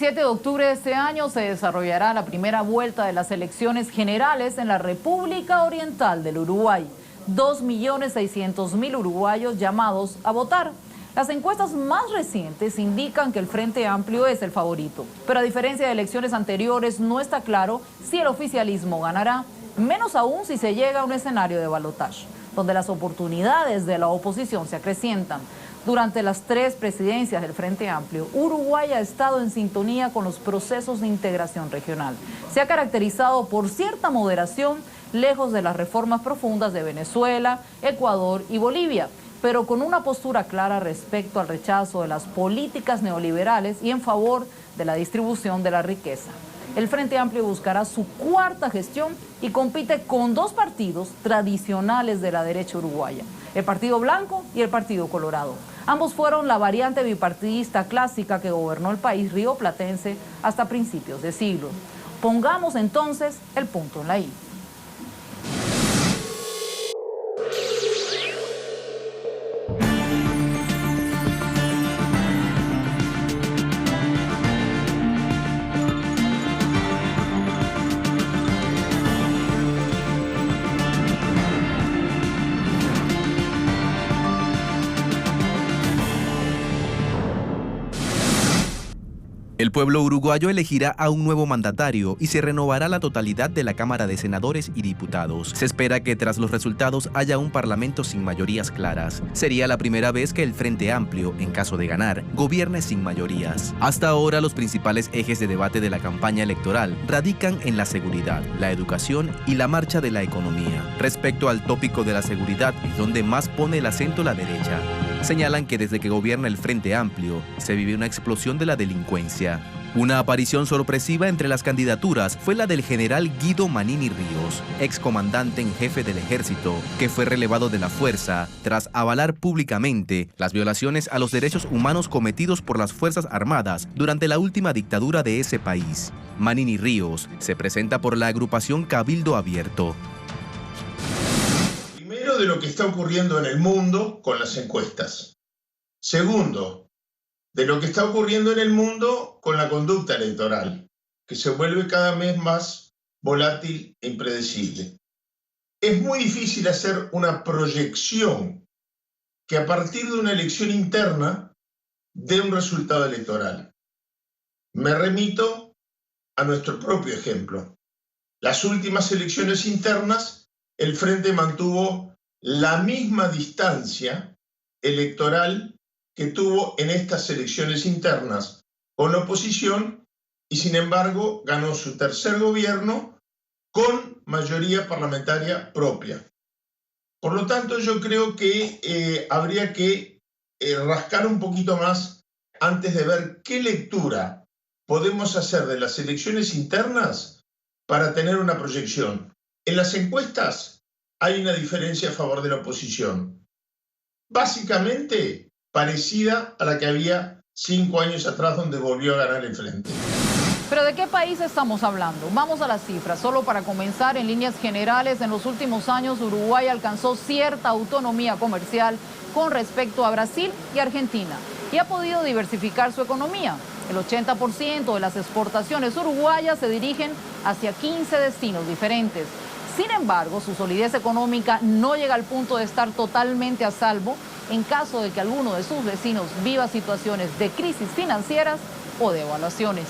17 de octubre de este año se desarrollará la primera vuelta de las elecciones generales en la República Oriental del Uruguay. 2.600.000 uruguayos llamados a votar. Las encuestas más recientes indican que el Frente Amplio es el favorito, pero a diferencia de elecciones anteriores no está claro si el oficialismo ganará, menos aún si se llega a un escenario de balotaje, donde las oportunidades de la oposición se acrecientan. Durante las 3 presidencias del Frente Amplio, Uruguay ha estado en sintonía con los procesos de integración regional. Se ha caracterizado por cierta moderación, lejos de las reformas profundas de Venezuela, Ecuador y Bolivia, pero con una postura clara respecto al rechazo de las políticas neoliberales y en favor de la distribución de la riqueza. El Frente Amplio buscará su 4ª gestión y compite con 2 partidos tradicionales de la derecha uruguaya, el Partido Blanco y el Partido Colorado. Ambos fueron la variante bipartidista clásica que gobernó el país rioplatense hasta principios de siglo. Pongamos entonces el punto en la I. El pueblo uruguayo elegirá a un nuevo mandatario y se renovará la totalidad de la Cámara de Senadores y Diputados. Se espera que tras los resultados haya un parlamento sin mayorías claras. Sería la primera vez que el Frente Amplio, en caso de ganar, gobierne sin mayorías. Hasta ahora los principales ejes de debate de la campaña electoral radican en la seguridad, la educación y la marcha de la economía. Respecto al tópico de la seguridad, es donde más pone el acento la derecha. Señalan que desde que gobierna el Frente Amplio se vive una explosión de la delincuencia. Una aparición sorpresiva entre las candidaturas fue la del general Guido Manini Ríos, excomandante en jefe del ejército, que fue relevado de la fuerza tras avalar públicamente las violaciones a los derechos humanos cometidos por las Fuerzas Armadas durante la última dictadura de ese país. Manini Ríos se presenta por la agrupación Cabildo Abierto. Primero, de lo que está ocurriendo en el mundo con las encuestas. Segundo, de lo que está ocurriendo en el mundo con la conducta electoral, que se vuelve cada vez más volátil e impredecible. Es muy difícil hacer una proyección que a partir de una elección interna dé un resultado electoral. Me remito a nuestro propio ejemplo. Las últimas elecciones internas, el Frente mantuvo la misma distancia electoral que tuvo en estas elecciones internas con la oposición y sin embargo ganó su 3er gobierno con mayoría parlamentaria propia. Por lo tanto, yo creo que habría que rascar un poquito más antes de ver qué lectura podemos hacer de las elecciones internas para tener una proyección. En las encuestas hay una diferencia a favor de la oposición, básicamente parecida a la que había 5 años atrás, donde volvió a ganar el Frente. ¿Pero de qué país estamos hablando? Vamos a las cifras. Solo para comenzar, en líneas generales, en los últimos años Uruguay alcanzó cierta autonomía comercial con respecto a Brasil y Argentina y ha podido diversificar su economía. El 80% de las exportaciones uruguayas se dirigen hacia 15 destinos diferentes. Sin embargo, su solidez económica no llega al punto de estar totalmente a salvo en caso de que alguno de sus vecinos viva situaciones de crisis financieras o de devaluaciones.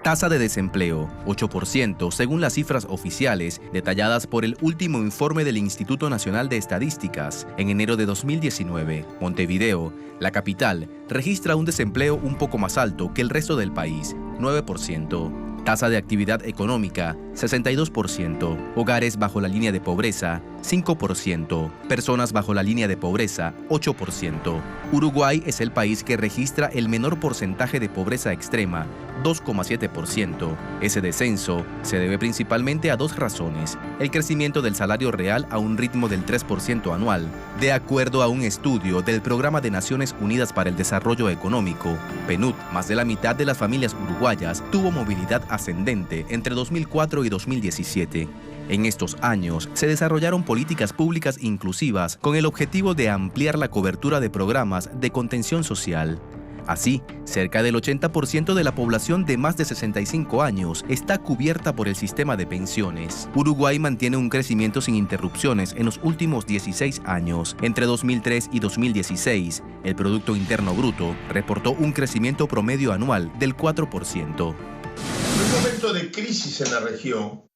Tasa de desempleo, 8%, según las cifras oficiales detalladas por el último informe del Instituto Nacional de Estadísticas. En enero de 2019, Montevideo, la capital, registra un desempleo un poco más alto que el resto del país, 9%. Tasa de actividad económica, 62%. Hogares bajo la línea de pobreza, 5%. Personas bajo la línea de pobreza, 8%. Uruguay es el país que registra el menor porcentaje de pobreza extrema, 2,7%. Ese descenso se debe principalmente a 2 razones. El crecimiento del salario real a un ritmo del 3% anual, de acuerdo a un estudio del Programa de Naciones Unidas para el Desarrollo Económico, PNUD. Más de la mitad de las familias uruguayas tuvo movilidad ascendente entre 2004 y 2017. En estos años se desarrollaron políticas públicas inclusivas con el objetivo de ampliar la cobertura de programas de contención social. Así, cerca del 80% de la población de más de 65 años está cubierta por el sistema de pensiones. Uruguay mantiene un crecimiento sin interrupciones en los últimos 16 años. Entre 2003 y 2016, el Producto Interno Bruto reportó un crecimiento promedio anual del 4%. En un momento de crisis en la región,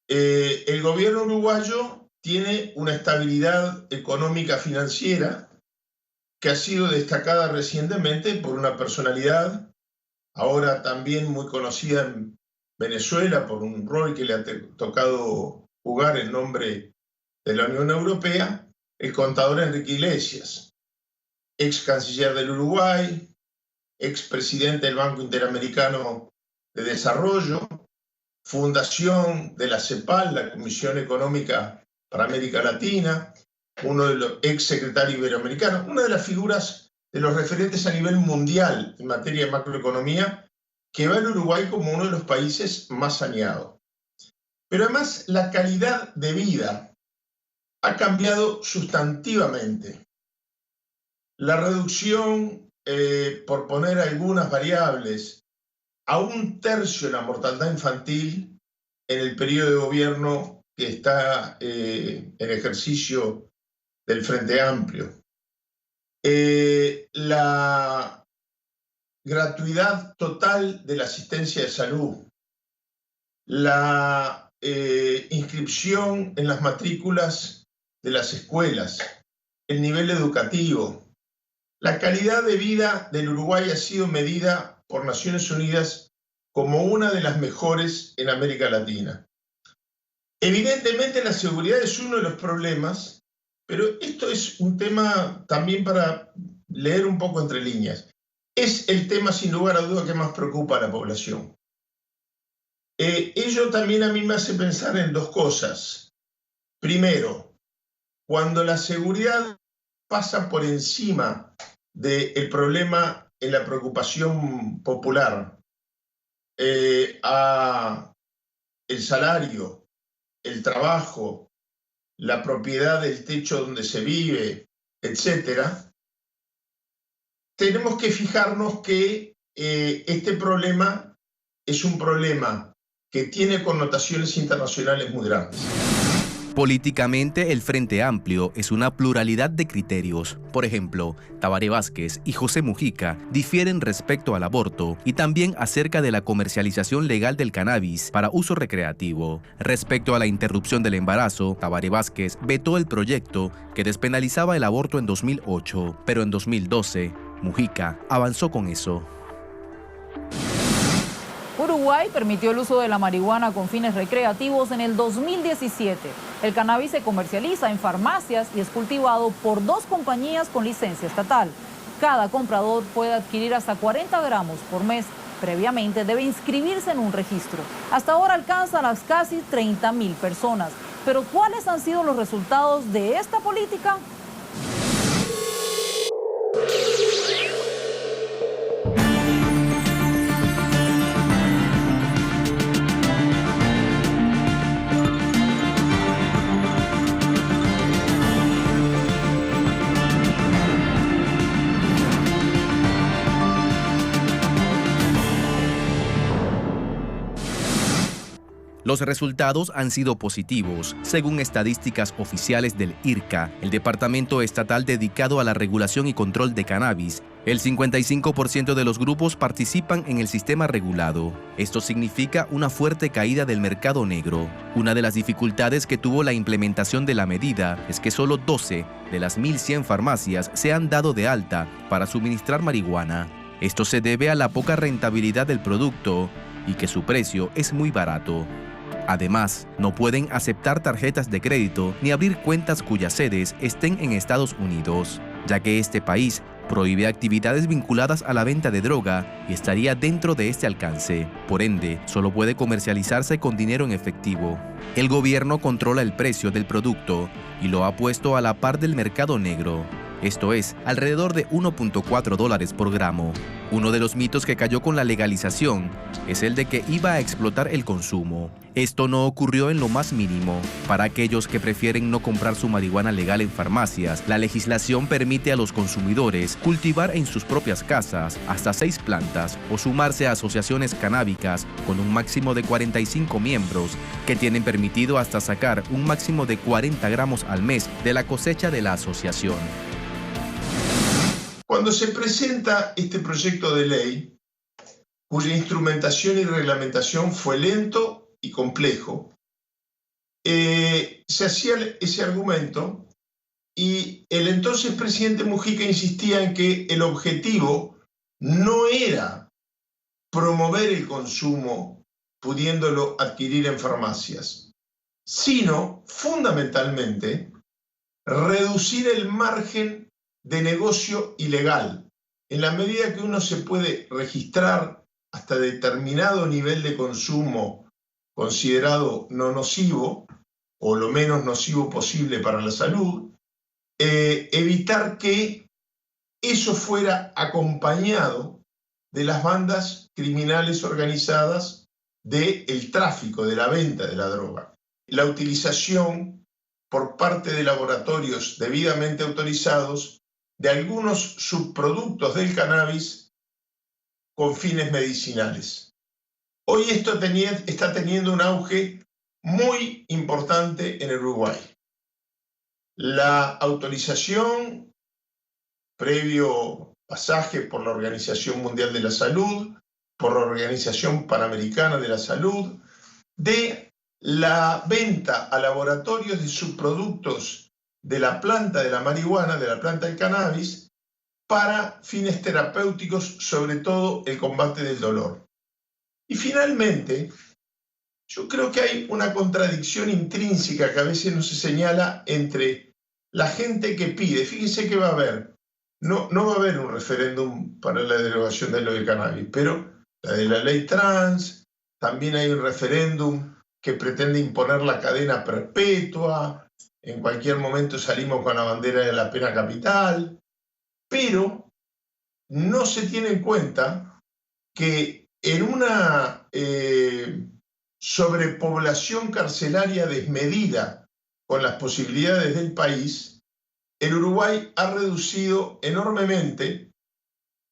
el gobierno uruguayo tiene una estabilidad económica financiera que ha sido destacada recientemente por una personalidad, ahora también muy conocida en Venezuela por un rol que le ha tocado jugar en nombre de la Unión Europea, el contador Enrique Iglesias, ex canciller del Uruguay, ex presidente del Banco Interamericano de Desarrollo, fundación de la CEPAL, la Comisión Económica para América Latina, uno de los ex secretarios iberoamericanos, una de las figuras de los referentes a nivel mundial en materia de macroeconomía, que ve al Uruguay como uno de los países más saneados. Pero además la calidad de vida ha cambiado sustantivamente. La reducción, por poner algunas variables, a 1/3 en la mortalidad infantil en el periodo de gobierno que está en ejercicio del Frente Amplio. La gratuidad total de la asistencia de salud, la inscripción en las matrículas de las escuelas, el nivel educativo. La calidad de vida del Uruguay ha sido medida por Naciones Unidas como una de las mejores en América Latina. Evidentemente la seguridad es uno de los problemas, pero esto es un tema también para leer un poco entre líneas. Es el tema sin lugar a duda que más preocupa a la población. Ello también a mí me hace pensar en dos cosas. Primero, cuando la seguridad pasa por encima del problema en la preocupación popular, a el salario, el trabajo, la propiedad del techo donde se vive, etc., tenemos que fijarnos que este problema es un problema que tiene connotaciones internacionales muy grandes. Políticamente, el Frente Amplio es una pluralidad de criterios. Por ejemplo, Tabaré Vázquez y José Mujica difieren respecto al aborto y también acerca de la comercialización legal del cannabis para uso recreativo. Respecto a la interrupción del embarazo, Tabaré Vázquez vetó el proyecto que despenalizaba el aborto en 2008, pero en 2012, Mujica avanzó con eso. Uruguay permitió el uso de la marihuana con fines recreativos en el 2017. El cannabis se comercializa en farmacias y es cultivado por 2 compañías con licencia estatal. Cada comprador puede adquirir hasta 40 gramos por mes. Previamente debe inscribirse en un registro. Hasta ahora alcanza a las casi 30.000 personas. Pero ¿cuáles han sido los resultados de esta política? Los resultados han sido positivos, según estadísticas oficiales del IRCA, el departamento estatal dedicado a la regulación y control de cannabis. El 55% de los grupos participan en el sistema regulado. Esto significa una fuerte caída del mercado negro. Una de las dificultades que tuvo la implementación de la medida es que solo 12 de las 1.100 farmacias se han dado de alta para suministrar marihuana. Esto se debe a la poca rentabilidad del producto y que su precio es muy barato. Además, no pueden aceptar tarjetas de crédito ni abrir cuentas cuyas sedes estén en Estados Unidos, ya que este país prohíbe actividades vinculadas a la venta de droga y estaría dentro de este alcance. Por ende, solo puede comercializarse con dinero en efectivo. El gobierno controla el precio del producto y lo ha puesto a la par del mercado negro. esto es, alrededor de $1.4 por gramo. Uno de los mitos que cayó con la legalización es el de que iba a explotar el consumo. Esto no ocurrió en lo más mínimo. Para aquellos que prefieren no comprar su marihuana legal en farmacias, la legislación permite a los consumidores cultivar en sus propias casas hasta 6 plantas o sumarse a asociaciones canábicas con un máximo de 45 miembros que tienen permitido hasta sacar un máximo de 40 gramos al mes de la cosecha de la asociación. Cuando se presenta este proyecto de ley, cuya instrumentación y reglamentación fue lento y complejo, se hacía ese argumento y el entonces presidente Mujica insistía en que el objetivo no era promover el consumo pudiéndolo adquirir en farmacias, sino fundamentalmente reducir el margen de negocio ilegal. En la medida que uno se puede registrar hasta determinado nivel de consumo considerado no nocivo, o lo menos nocivo posible para la salud, evitar que eso fuera acompañado de las bandas criminales organizadas del tráfico, de la venta de la droga. La utilización por parte de laboratorios debidamente autorizados de algunos subproductos del cannabis con fines medicinales. Hoy esto está teniendo un auge muy importante en el Uruguay. La autorización, previo pasaje por la Organización Mundial de la Salud, por la Organización Panamericana de la Salud, de la venta a laboratorios de subproductos de la planta de la marihuana, de la planta del cannabis, para fines terapéuticos, sobre todo el combate del dolor. Y finalmente, yo creo que hay una contradicción intrínseca que a veces no se señala entre la gente que pide. Fíjense que va a haber, no va a haber un referéndum para la derogación de lo del cannabis, pero la de la ley trans, también hay un referéndum que pretende imponer la cadena perpetua, en cualquier momento salimos con la bandera de la pena capital, pero no se tiene en cuenta que en una sobrepoblación carcelaria desmedida con las posibilidades del país, el Uruguay ha reducido enormemente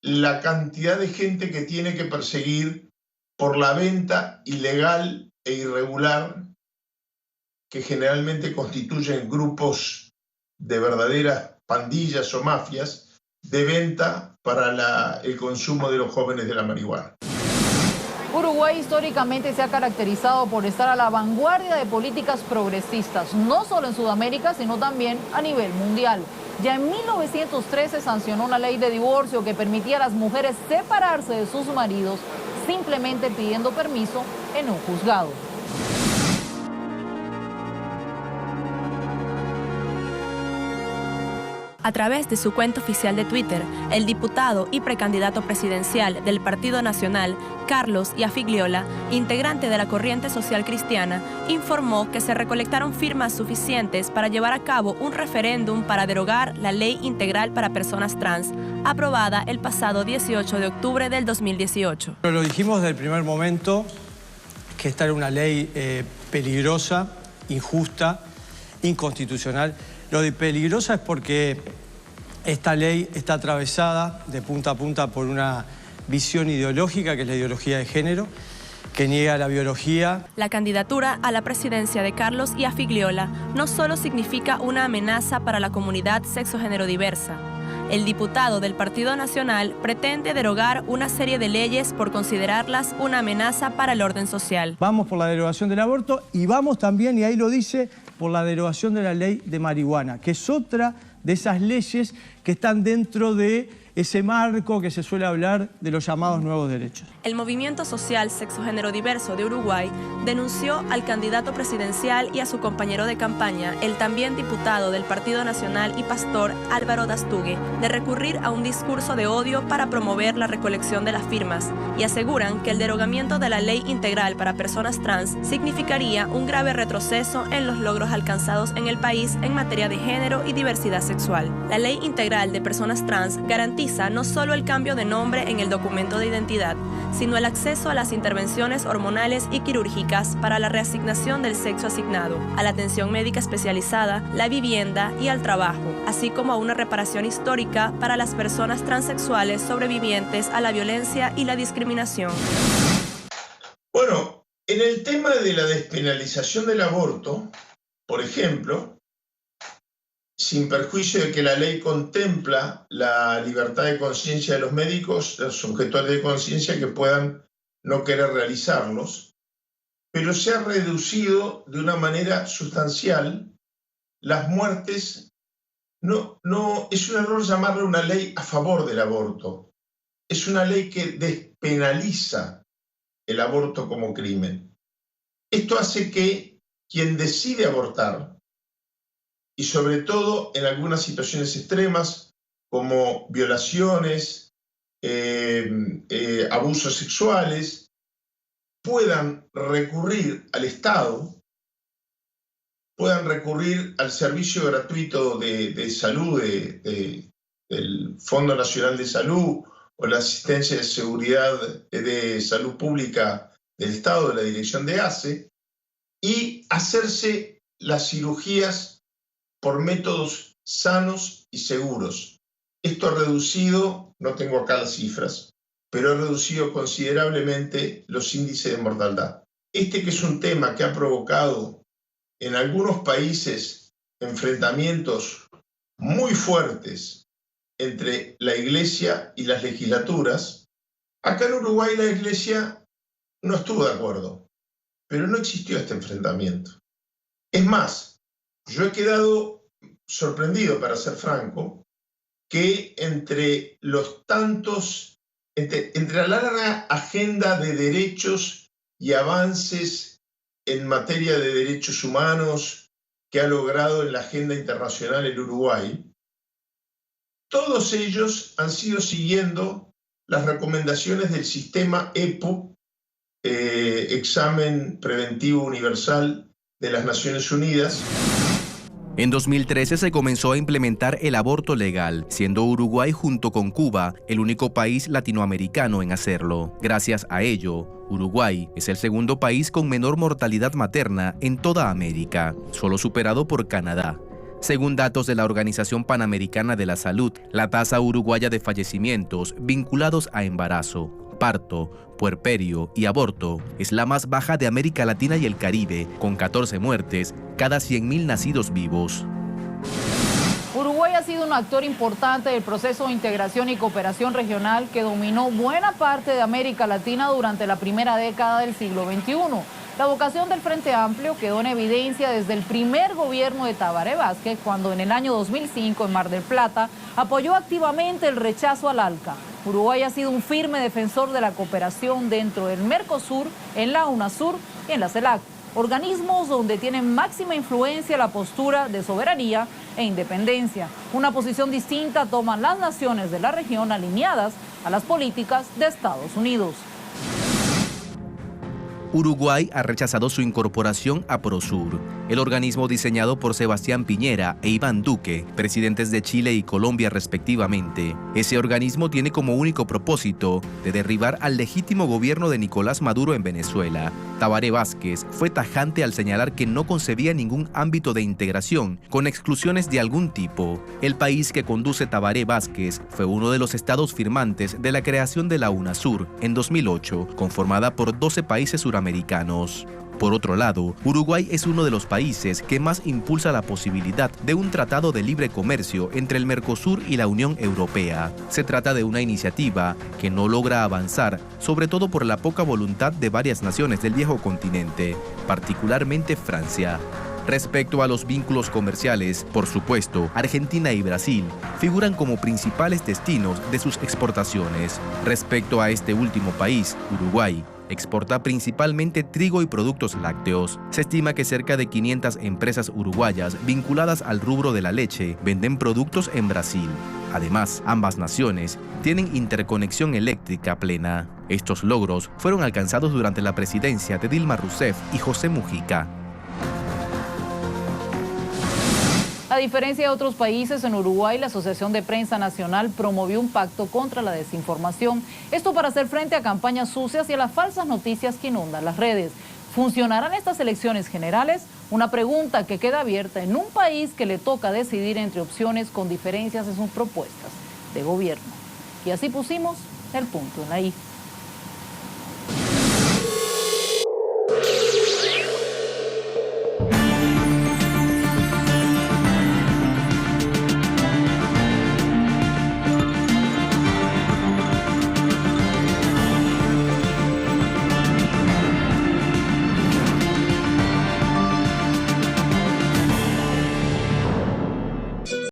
la cantidad de gente que tiene que perseguir por la venta ilegal e irregular, que generalmente constituyen grupos de verdaderas pandillas o mafias de venta para el consumo de los jóvenes de la marihuana. Uruguay históricamente se ha caracterizado por estar a la vanguardia de políticas progresistas, no solo en Sudamérica, sino también a nivel mundial. Ya en 1913 sancionó una ley de divorcio que permitía a las mujeres separarse de sus maridos simplemente pidiendo permiso en un juzgado. A través de su cuenta oficial de Twitter, el diputado y precandidato presidencial del Partido Nacional, Carlos Iafigliola, integrante de la Corriente Social Cristiana, informó que se recolectaron firmas suficientes para llevar a cabo un referéndum para derogar la Ley Integral para Personas Trans, aprobada el pasado 18 de octubre del 2018. Lo dijimos desde el primer momento que esta era una ley peligrosa, injusta, inconstitucional. Lo de peligrosa es porque esta ley está atravesada de punta a punta por una visión ideológica, que es la ideología de género, que niega la biología. La candidatura a la presidencia de Carlos Iafigliola no solo significa una amenaza para la comunidad sexo-género diversa. El diputado del Partido Nacional pretende derogar una serie de leyes por considerarlas una amenaza para el orden social. Vamos por la derogación del aborto y vamos también, y ahí lo dice, por la derogación de la ley de marihuana, que es otra de esas leyes que están dentro del ese marco que se suele hablar de los llamados nuevos derechos. El movimiento social sexo-género diverso de Uruguay denunció al candidato presidencial y a su compañero de campaña, el también diputado del Partido Nacional y pastor Álvaro Dastugue, de recurrir a un discurso de odio para promover la recolección de las firmas, y aseguran que el derogamiento de la ley integral para personas trans significaría un grave retroceso en los logros alcanzados en el país en materia de género y diversidad sexual. La ley integral de personas trans garantiza no solo el cambio de nombre en el documento de identidad, sino el acceso a las intervenciones hormonales y quirúrgicas para la reasignación del sexo asignado, a la atención médica especializada, la vivienda y al trabajo, así como a una reparación histórica para las personas transexuales sobrevivientes a la violencia y la discriminación. Bueno, en el tema de la despenalización del aborto, por ejemplo, sin perjuicio de que la ley contempla la libertad de conciencia de los médicos, los sujetores de conciencia que puedan no querer realizarlos, pero se ha reducido de una manera sustancial las muertes. No, es un error llamarle una ley a favor del aborto. Es una ley que despenaliza el aborto como crimen. Esto hace que quien decide abortar, y sobre todo en algunas situaciones extremas como violaciones, abusos sexuales, puedan recurrir al Estado, puedan recurrir al servicio gratuito de salud del Fondo Nacional de Salud o la asistencia de seguridad de salud pública del Estado, de la Dirección de ACE, y hacerse las cirugías por métodos sanos y seguros. Esto ha reducido, no tengo acá las cifras, pero ha reducido considerablemente los índices de mortalidad. Que es un tema que ha provocado en algunos países enfrentamientos muy fuertes entre la Iglesia y las legislaturas, acá en Uruguay la Iglesia no estuvo de acuerdo, pero no existió este enfrentamiento. Es más, yo he quedado sorprendido, para ser franco, que entre la larga agenda de derechos y avances en materia de derechos humanos que ha logrado en la agenda internacional el Uruguay, todos ellos han sido siguiendo las recomendaciones del sistema EPU, Examen Preventivo Universal de las Naciones Unidas. En 2013 se comenzó a implementar el aborto legal, siendo Uruguay junto con Cuba el único país latinoamericano en hacerlo. Gracias a ello, Uruguay es el segundo país con menor mortalidad materna en toda América, solo superado por Canadá. Según datos de la Organización Panamericana de la Salud, la tasa uruguaya de fallecimientos vinculados a embarazo, parto, puerperio y aborto es la más baja de América Latina y el Caribe, con 14 muertes cada 100.000 nacidos vivos. Uruguay ha sido un actor importante del proceso de integración y cooperación regional que dominó buena parte de América Latina durante la primera década del siglo XXI. La vocación del Frente Amplio quedó en evidencia desde el primer gobierno de Tabaré Vázquez, cuando en el año 2005 en Mar del Plata apoyó activamente el rechazo al ALCA. Uruguay ha sido un firme defensor de la cooperación dentro del Mercosur, en la UNASUR y en la CELAC, organismos donde tiene máxima influencia la postura de soberanía e independencia. Una posición distinta toman las naciones de la región alineadas a las políticas de Estados Unidos. Uruguay ha rechazado su incorporación a Prosur, el organismo diseñado por Sebastián Piñera e Iván Duque, presidentes de Chile y Colombia respectivamente. Ese organismo tiene como único propósito de derribar al legítimo gobierno de Nicolás Maduro en Venezuela. Tabaré Vázquez fue tajante al señalar que no concebía ningún ámbito de integración con exclusiones de algún tipo. El país que conduce Tabaré Vázquez fue uno de los estados firmantes de la creación de la UNASUR en 2008, conformada por 12 países suramericanos. Por otro lado, Uruguay es uno de los países que más impulsa la posibilidad de un tratado de libre comercio entre el Mercosur y la Unión Europea. Se trata de una iniciativa que no logra avanzar, sobre todo por la poca voluntad de varias naciones del viejo continente, particularmente Francia. Respecto a los vínculos comerciales, por supuesto, Argentina y Brasil figuran como principales destinos de sus exportaciones. Respecto a este último país, Uruguay exporta principalmente trigo y productos lácteos. Se estima que cerca de 500 empresas uruguayas vinculadas al rubro de la leche venden productos en Brasil. Además, ambas naciones tienen interconexión eléctrica plena. Estos logros fueron alcanzados durante la presidencia de Dilma Rousseff y José Mujica. A diferencia de otros países, en Uruguay la Asociación de Prensa Nacional promovió un pacto contra la desinformación. Esto para hacer frente a campañas sucias y a las falsas noticias que inundan las redes. ¿Funcionarán estas elecciones generales? Una pregunta que queda abierta en un país que le toca decidir entre opciones con diferencias en sus propuestas de gobierno. Y así pusimos el punto en la I.